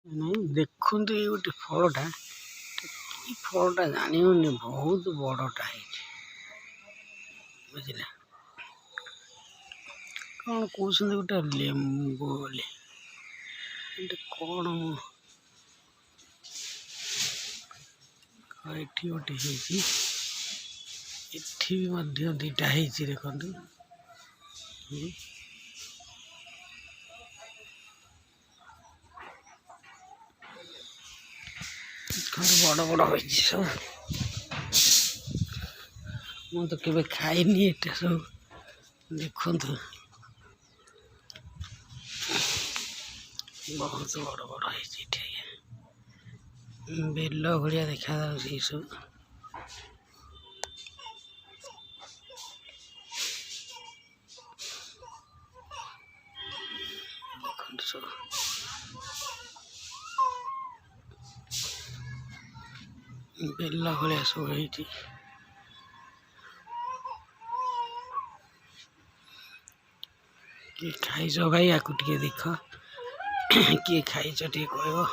नहीं देखु ये गोटे फलटा फलटा जानी बहुत बड़टा है बुझे कौन कौन गोटे लेंबू बोले कौन एठी गोटे दीटा देखु बड़ बड़ हो सब मु तो केवे खाइनी एटा सब देखु बहुत बड़ बड़ है बेल भाया देखा सब सब बेल भाया सब है किए खाइज भाई या देख किए खाइज टे कह।